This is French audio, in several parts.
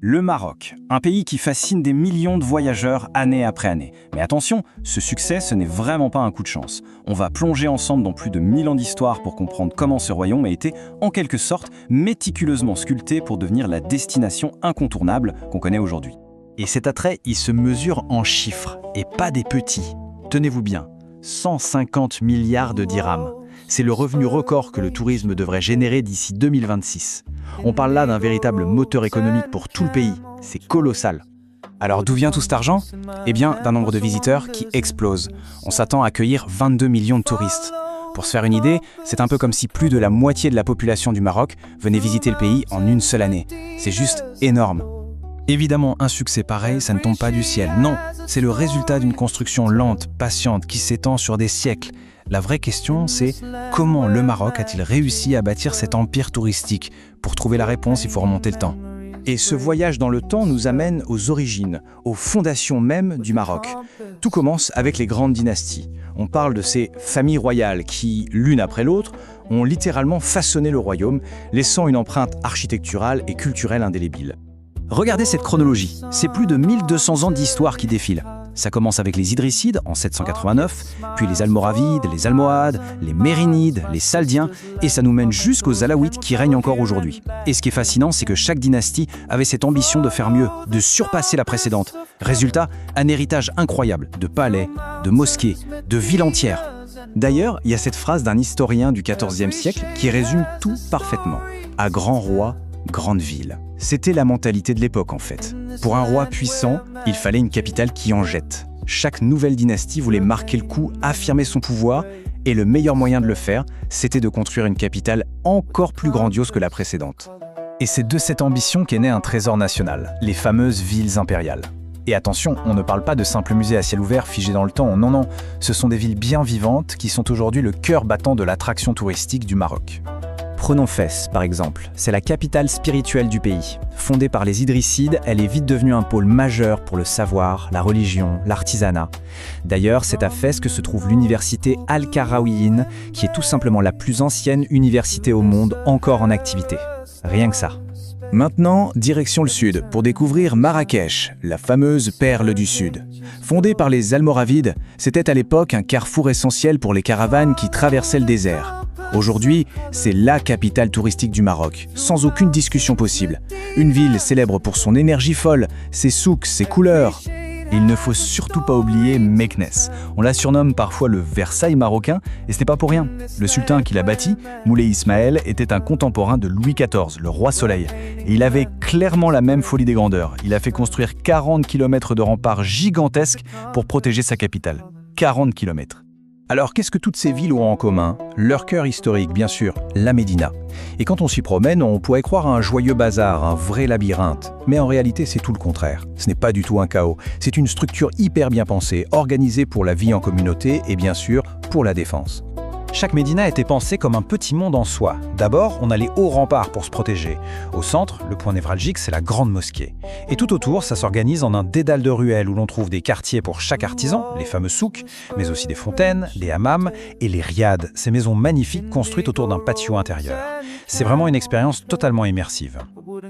Le Maroc, un pays qui fascine des millions de voyageurs année après année. Mais attention, ce succès, ce n'est vraiment pas un coup de chance. On va plonger ensemble dans plus de 1000 ans d'histoire pour comprendre comment ce royaume a été, en quelque sorte, méticuleusement sculpté pour devenir la destination incontournable qu'on connaît aujourd'hui. Et cet attrait, il se mesure en chiffres, et pas des petits. Tenez-vous bien, 150 milliards de dirhams. C'est le revenu record que le tourisme devrait générer d'ici 2026. On parle là d'un véritable moteur économique pour tout le pays. C'est colossal. Alors d'où vient tout cet argent? Eh bien, d'un nombre de visiteurs qui explose. On s'attend à accueillir 22 millions de touristes. Pour se faire une idée, c'est un peu comme si plus de la moitié de la population du Maroc venait visiter le pays en une seule année. C'est juste énorme. Évidemment, un succès pareil, ça ne tombe pas du ciel. Non, c'est le résultat d'une construction lente, patiente, qui s'étend sur des siècles. La vraie question, c'est comment le Maroc a-t-il réussi à bâtir cet empire touristique? Pour trouver la réponse, il faut remonter le temps. Et ce voyage dans le temps nous amène aux origines, aux fondations même du Maroc. Tout commence avec les grandes dynasties. On parle de ces familles royales qui, l'une après l'autre, ont littéralement façonné le royaume, laissant une empreinte architecturale et culturelle indélébile. Regardez cette chronologie, c'est plus de 1200 ans d'histoire qui défilent. Ça commence avec les Idrissides en 789, puis les Almoravides, les Almohades, les Mérinides, les Saldiens, et ça nous mène jusqu'aux Alaouites qui règnent encore aujourd'hui. Et ce qui est fascinant, c'est que chaque dynastie avait cette ambition de faire mieux, de surpasser la précédente. Résultat, un héritage incroyable de palais, de mosquées, de villes entières. D'ailleurs, il y a cette phrase d'un historien du XIVe siècle qui résume tout parfaitement. À grand roi, grande ville. C'était la mentalité de l'époque en fait. Pour un roi puissant, il fallait une capitale qui en jette. Chaque nouvelle dynastie voulait marquer le coup, affirmer son pouvoir, et le meilleur moyen de le faire, c'était de construire une capitale encore plus grandiose que la précédente. Et c'est de cette ambition qu'est né un trésor national, les fameuses villes impériales. Et attention, on ne parle pas de simples musées à ciel ouvert figés dans le temps, non, non. Ce sont des villes bien vivantes qui sont aujourd'hui le cœur battant de l'attraction touristique du Maroc. Prenons Fès, par exemple. C'est la capitale spirituelle du pays. Fondée par les Idrissides, elle est vite devenue un pôle majeur pour le savoir, la religion, l'artisanat. D'ailleurs, c'est à Fès que se trouve l'université Al-Qarawiyyin, qui est tout simplement la plus ancienne université au monde encore en activité. Rien que ça. Maintenant, direction le sud, pour découvrir Marrakech, la fameuse perle du sud. Fondée par les Almoravides, c'était à l'époque un carrefour essentiel pour les caravanes qui traversaient le désert. Aujourd'hui, c'est la capitale touristique du Maroc, sans aucune discussion possible. Une ville célèbre pour son énergie folle, ses souks, ses couleurs. Il ne faut surtout pas oublier Meknès. On la surnomme parfois le Versailles marocain, et ce n'est pas pour rien. Le sultan qui l'a bâti, Moulay Ismaël, était un contemporain de Louis XIV, le roi Soleil. Et il avait clairement la même folie des grandeurs. Il a fait construire 40 km de remparts gigantesques pour protéger sa capitale. 40 km. Alors qu'est-ce que toutes ces villes ont en commun? Leur cœur historique, bien sûr, la Médina. Et quand on s'y promène, on pourrait croire à un joyeux bazar, un vrai labyrinthe. Mais en réalité, c'est tout le contraire. Ce n'est pas du tout un chaos. C'est une structure hyper bien pensée, organisée pour la vie en communauté et bien sûr, pour la défense. Chaque médina était pensé comme un petit monde en soi. D'abord, on a les hauts remparts pour se protéger. Au centre, le point névralgique, c'est la grande mosquée. Et tout autour, ça s'organise en un dédale de ruelles où l'on trouve des quartiers pour chaque artisan, les fameux souks, mais aussi des fontaines, des hammams et les riads, ces maisons magnifiques construites autour d'un patio intérieur. C'est vraiment une expérience totalement immersive.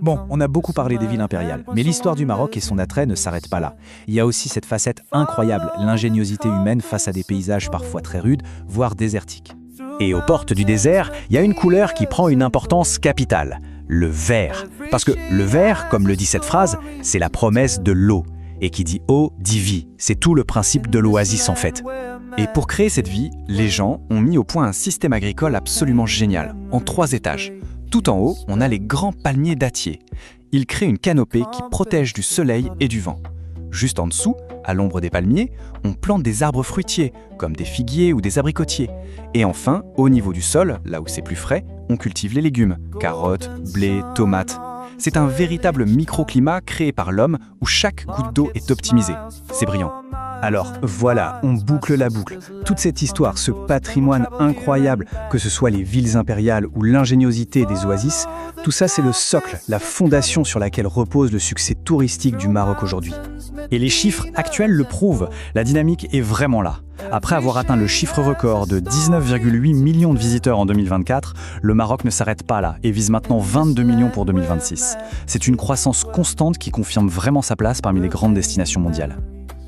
Bon, on a beaucoup parlé des villes impériales, mais l'histoire du Maroc et son attrait ne s'arrêtent pas là. Il y a aussi cette facette incroyable, l'ingéniosité humaine face à des paysages parfois très rudes, voire désertiques. Et aux portes du désert, il y a une couleur qui prend une importance capitale, le vert. Parce que le vert, comme le dit cette phrase, c'est la promesse de l'eau. Et qui dit eau, dit vie. C'est tout le principe de l'oasis en fait. Et pour créer cette vie, les gens ont mis au point un système agricole absolument génial, en 3 étages. Tout en haut, on a les grands palmiers dattiers. Ils créent une canopée qui protège du soleil et du vent. Juste en dessous, à l'ombre des palmiers, on plante des arbres fruitiers, comme des figuiers ou des abricotiers. Et enfin, au niveau du sol, là où c'est plus frais, on cultive les légumes, carottes, blé, tomates. C'est un véritable microclimat créé par l'homme où chaque goutte d'eau est optimisée. C'est brillant. Alors voilà, on boucle la boucle. Toute cette histoire, ce patrimoine incroyable, que ce soit les villes impériales ou l'ingéniosité des oasis, tout ça c'est le socle, la fondation sur laquelle repose le succès touristique du Maroc aujourd'hui. Et les chiffres actuels le prouvent, la dynamique est vraiment là. Après avoir atteint le chiffre record de 19,8 millions de visiteurs en 2024, le Maroc ne s'arrête pas là et vise maintenant 22 millions pour 2026. C'est une croissance constante qui confirme vraiment sa place parmi les grandes destinations mondiales.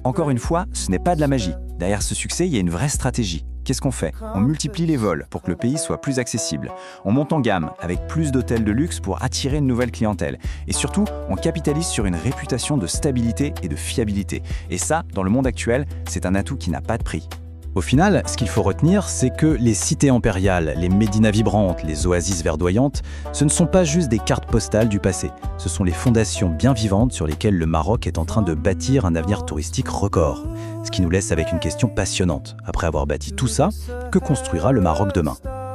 Encore une fois, ce n'est pas de la magie. Derrière ce succès, il y a une vraie stratégie. Qu'est-ce qu'on fait? On multiplie les vols pour que le pays soit plus accessible. On monte en gamme avec plus d'hôtels de luxe pour attirer une nouvelle clientèle. Et surtout, on capitalise sur une réputation de stabilité et de fiabilité. Et ça, dans le monde actuel, c'est un atout qui n'a pas de prix. Au final, ce qu'il faut retenir, c'est que les cités impériales, les médinas vibrantes, les oasis verdoyantes, ce ne sont pas juste des cartes postales du passé. Ce sont les fondations bien vivantes sur lesquelles le Maroc est en train de bâtir un avenir touristique record. Ce qui nous laisse avec une question passionnante. Après avoir bâti tout ça, que construira le Maroc demain ?